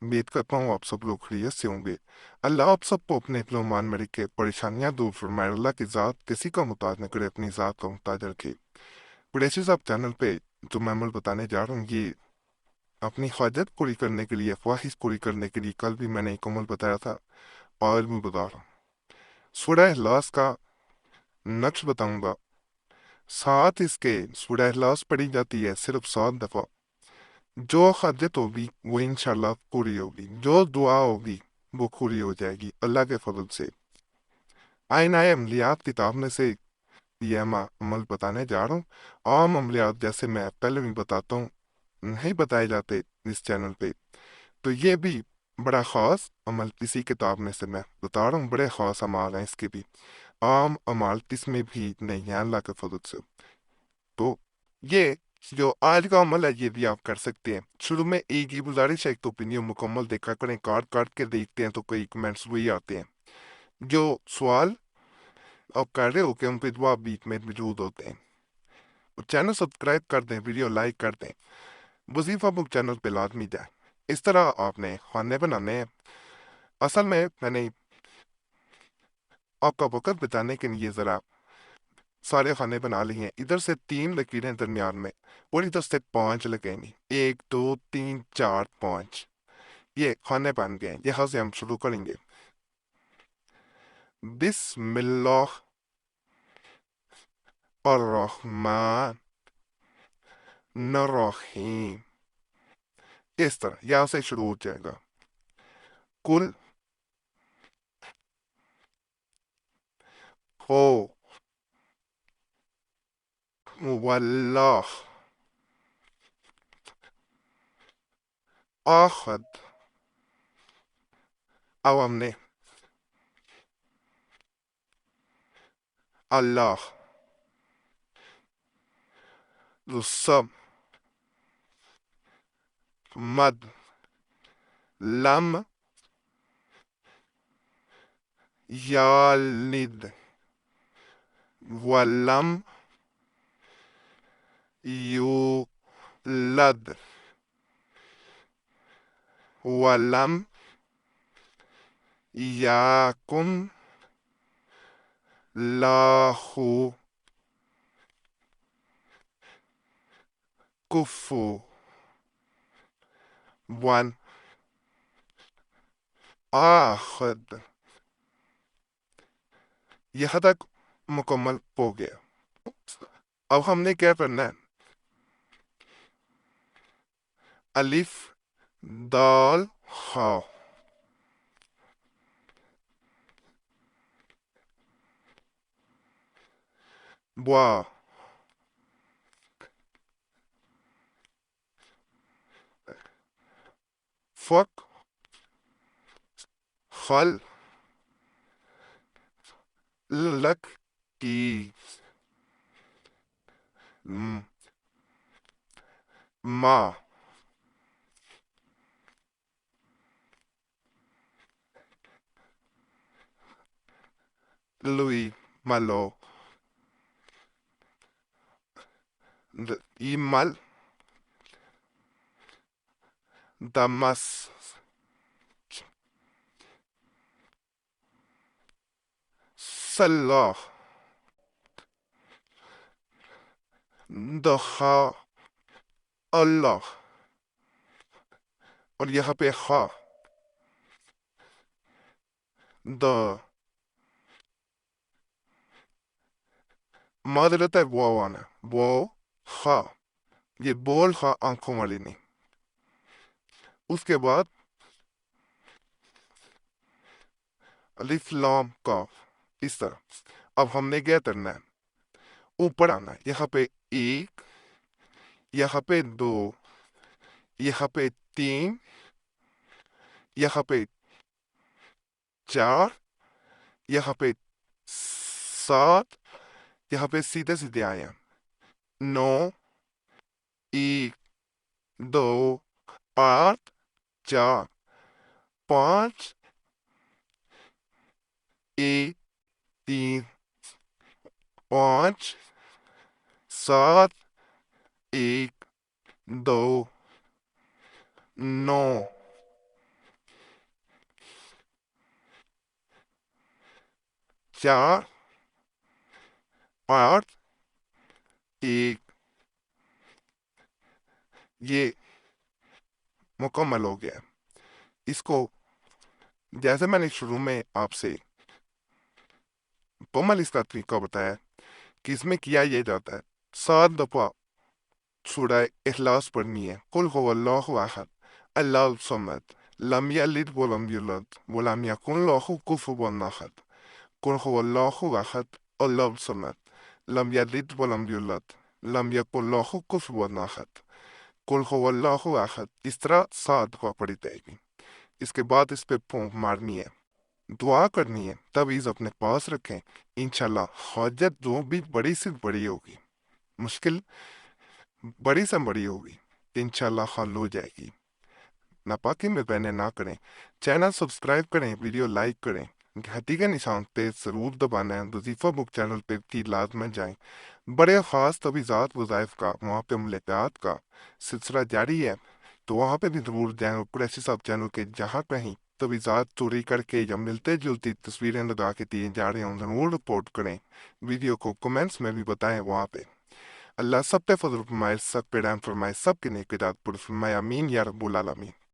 उम्मीद करता हूँ आप सब लोग खैरियत से होंगे। अल्लाह आप सबको अपने ईमान में रखे, परेशानियां दूर फरमाए। अल्लाह की ज़ात किसी का मुताज न करे, अपनी ज़ात का मुताज रखे। कुरैशी साहब चैनल पे जो मैं अमल बताने जा रहा हूँ, ये अपनी ख्वाहिश पूरी करने के लिए, ख्वाहिश पूरी करने के लिए कल भी मैंने एक अमल बताया था, आज भी बता रहा हूँ। सूरह इखलास का नक्श बताऊंगा। साथ इसके सूरह इखलास पढ़ी जाती है सिर्फ 7 दफ़ा। जो हाजत होगी वो इंशाल्लाह पूरी होगी, जो दुआ होगी वो पूरी हो जाएगी अल्लाह के फजल से। आइन आए अमलियात किताब में से ये मैं अमल बताने जा रहा हूँ। आम अमलियात जैसे मैं पहले भी बताता हूँ नहीं बताए जाते इस चैनल पे, तो ये भी बड़ा ख़ास अमल इसी किताब में से मैं बता रहा हूँ। बड़े ख़ास अमाल हैं इसके भी, आम अमाल इसमें भी नहीं है अल्लाह के फजल से। तो ये जो आज का अमल है ये भी आप कर सकते हैं। शुरू में एक ही गुजारिश है, एक तो ओपिनियन मुकम्मल देखा करें, काट काट के देखते हैं तो कई कमेंट्स वही आते हैं। जो सवाल आप कर रहे हो कि उन पे जवाब बीच में मौजूद होते हैं। और चैनल सब्सक्राइब कर दें, वीडियो लाइक कर दें, वजीफा बुक चैनल पे लाजमी जाए। इस तरह आपने खाने बनाने हैं। असल में मैंने आपका वक्त बचाने के लिए ज़रा सारे खाने बना लिए हैं। इधर से 3 लकीरें दरमियान में और इधर से 5 लगेंगी, 1 2 3 4 5। ये खाने बन गए हैं। यहाँ से हम शुरू करेंगे। बिस्मिल्लाह अर्रहमान रहीम। इस तरह यहाँ से शुरू हो जाएगा। कुल हो वल्लाह अहद। अब हमने अल्लाह सब मद लम यालिद वलम यूलद वलम याकुम लाहु कुफु वन आहद। यह तक मुकम्मल हो गया। अब हमने क्या करना है? अलिफ दाल हा बा फक खल लक की मा lui malo imal damas salah दहा अल्लाह। और यहाँ पे खा द मादरत है वो आना वो खा। ये बोल खा आंखों वाली नहीं। उसके बाद अलिफ लाम काफ। इस तरह अब हमने क्या करना है? ऊपर आना है। यहाँ पे एक, यहाँ पे दो, यहाँ पे तीन, यहाँ पे चार, यहाँ पे सात, यहाँ पे सीधे सीधे आए हैं। नौ, एक, दो, आठ, चार, पाँच, एक, तीन, पाँच, सात, एक, दो, नौ, 4 8 1 یہ مکمل ہو گیا۔ اس کو جیسے میں نے شروع میں آپ سے مکمل اس کا طریقہ بتایا کہ اس میں کیا یہ جاتا ہے 7 دفعہ سورہ اخلاص پڑھنی ہے، قل هو اللہ احد اللہ الصمد لم یلد ولم یولد ولم یکن لہ کفوا احد، قل هو اللہ احد اللہ الصمد لم یلد ولم یولد لم یکن لہ کفوا احد، قل هو اللہ احد۔ اس طرح 7 دفعہ پڑھی جائے گی۔ اس کے بعد اس پہ پھونک مارنی ہے، دعا کرنی ہے، تعویذ اپنے پاس رکھیں، انشاءاللہ حاجت جو بھی بڑی سے بڑی ہوگی، مشکل بڑی سے بڑی ہوگی، انشاءاللہ حل ہو جائے گی۔ ناپاکی میں بہنے نہ کریں، چینل سبسکرائب کریں، ویڈیو لائک کریں، گھنٹی کے نشان پہ ضرور دبانا ہے، وظیفہ بک چینل پہ بھی لازمن جائیں۔ بڑے خاص تعویذات وظائف کا وہاں پہ ملاقات کا سلسلہ جاری ہے، تو وہاں پہ بھی ضرور جائیں۔ اور قریشی صاحب چینل کے جہاں کہیں تعویذات چوری کر کے یا ملتے جلتی تصویریں لگا کے دیے جا رہے ہوں ضرور رپورٹ کریں، ویڈیو کو کمنٹس میں بھی بتائیں وہاں پہ۔ اللہ سب پہ فضل فرمائے، سب پہ رحم فرمائے، سب کے نیک ارادات پر فرمائے، آمین یا رب العالمین۔